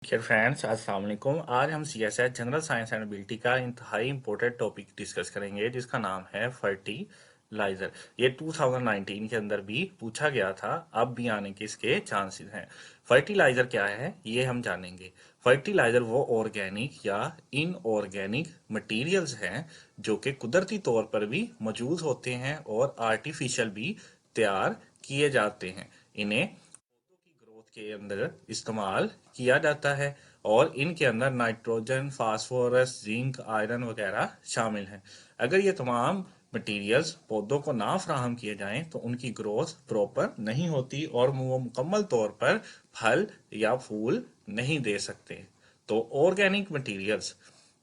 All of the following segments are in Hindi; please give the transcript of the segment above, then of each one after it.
डियर फ्रेंड्स, अस्सलाम वालेकुम। आज हम CSS general science and ability का इंतहाई इंपॉर्टेंट टॉपिक डिस्कस करेंगे जिसका नाम है फर्टिलाइजर। ये 2019 के अंदर भी पूछा गया था, अब भी आने के इसके चांसेस हैं। फर्टिलाइजर क्या है ये हम जानेंगे। फर्टिलाइजर वो ऑर्गेनिक या इनऑर्गेनिक मटेरियल्स हैं जो कि कुदरती तौर पर भी मौजूद होते हैं और आर्टिफिशियल भी तैयार किए जाते हैं। इन्हें की ग्रोथ के अंदर इस्तेमाल किया जाता है और इनके अंदर नाइट्रोजन, फास्फोरस, जिंक, आयरन वगैरह शामिल हैं। अगर ये तमाम मटेरियल्स पौधों को ना फराहम किए जाएं तो उनकी ग्रोथ प्रॉपर नहीं होती और वो मुकम्मल तौर पर फल या फूल नहीं दे सकते। तो ऑर्गेनिक मटेरियल्स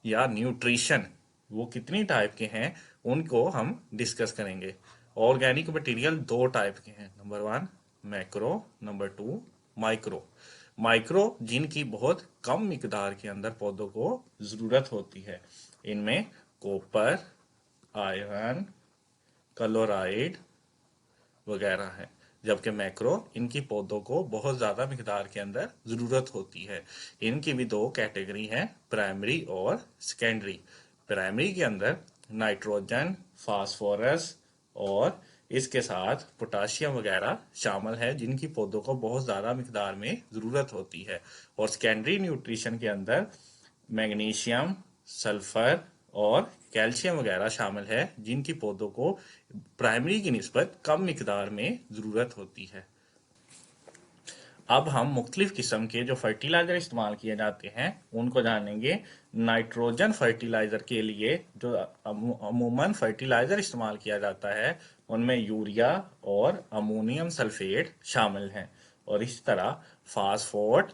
या न्यूट्रिशन वो कितनी टाइप के हैं उनको हम डिस्कस करेंगे। ऑर्गेनिक मटेरियल दो टाइप के हैं। Number one macro, number two micro. Micro जिनकी बहुत कम मिकदार के अंदर पौधों को जरूरत होती है। इनमें कॉपर, आयरन, क्लोराइड वगैरह है। जबकि मैक्रो इनकी पौधों को बहुत ज्यादा मिकदार के अंदर जरूरत होती है। इनकी भी दो कैटेगरी है, प्राइमरी और सेकेंडरी। प्राइमरी के अंदर नाइट्रोजन, फास्फोरस और इसके साथ पोटाशियम वगैरह शामिल है जिनकी पौधों को बहुत ज्यादा मिकदार में जरूरत होती है। और सेकेंडरी न्यूट्रिशन के अंदर मैग्नीशियम, सल्फर और कैल्शियम वगैरह शामिल है जिनकी पौधों को प्राइमरी की निस्बत कम मिकदार में जरूरत होती है। अब हम मुख्तलिफ किस्म के जो फर्टिलाइजर इस्तेमाल किए जाते हैं उनको जानेंगे। नाइट्रोजन फर्टिलाइजर के लिए जो अमूमन फर्टिलाइजर इस्तेमाल किया जाता है उनमें यूरिया और अमोनियम सल्फेट शामिल हैं। और इस तरह फास्फोट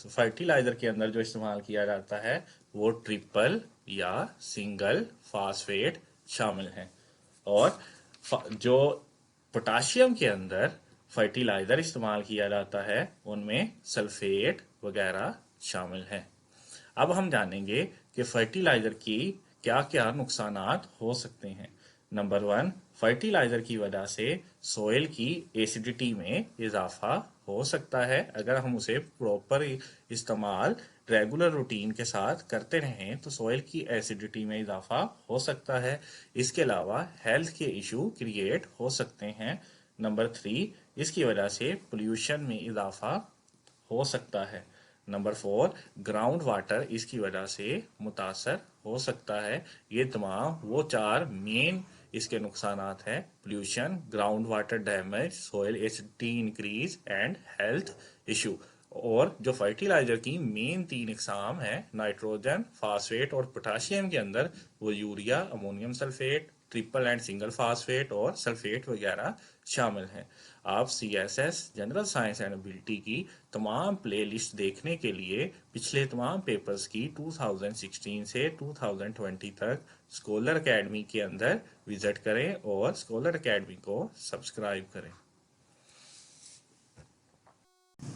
फर्टिलाइजर के अंदर जो इस्तेमाल किया जाता है वो ट्रिपल या सिंगल फास्फेट शामिल हैं। और जो पोटाशियम के अंदर फर्टिलाइजर इस्तेमाल किया जाता है उनमें सल्फेट वगैरह शामिल हैं। अब हम जानेंगे कि फर्टिलाइजर की क्या क्या नुकसानात हो सकते हैं। नंबर वन, फर्टिलाइजर की वजह से सोइल की एसिडिटी में इजाफा हो सकता है। अगर हम उसे प्रॉपर इस्तेमाल रेगुलर रूटीन के साथ करते रहें तो सोइल की एसिडिटी में इजाफा हो सकता है। इसके अलावा हेल्थ के इशू क्रिएट हो सकते हैं। नंबर थ्री, इसकी वजह से पोल्यूशन में इजाफा हो सकता है। नंबर फोर, ग्राउंड वाटर इसकी वजह से मुतासर हो सकता है। ये तमाम वो चार मेन इसके नुकसानात हैं: pollution, ground water damage, soil acidity increase and health issue. और जो फर्टिलाइजर की मेन तीन इकसाम है नाइट्रोजन, फास्फेट और पोटाशियम के अंदर, वो urea, ammonium sulphate, triple and single phosphate और सल्फेट वगैरह शामिल हैं। आप CSS general science and ability की तमाम प्लेलिस्ट देखने के लिए पिछले तमाम पेपर्स की 2016 से 2020 तक स्कॉलर एकेडमी के अंदर विजिट करें और स्कॉलर एकेडमी को सब्सक्राइब करें।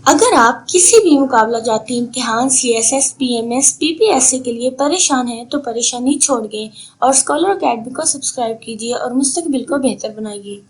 अगर आप किसी भी मुकाबला जाती इम्तिहान सीएसएस, पीएमएस, पीपीएससी के लिए परेशान हैं तो परेशानी छोड़ गए और स्कॉलर अकेडमी को सब्सक्राइब कीजिए और मुस्तकबिल को बेहतर बनाइए।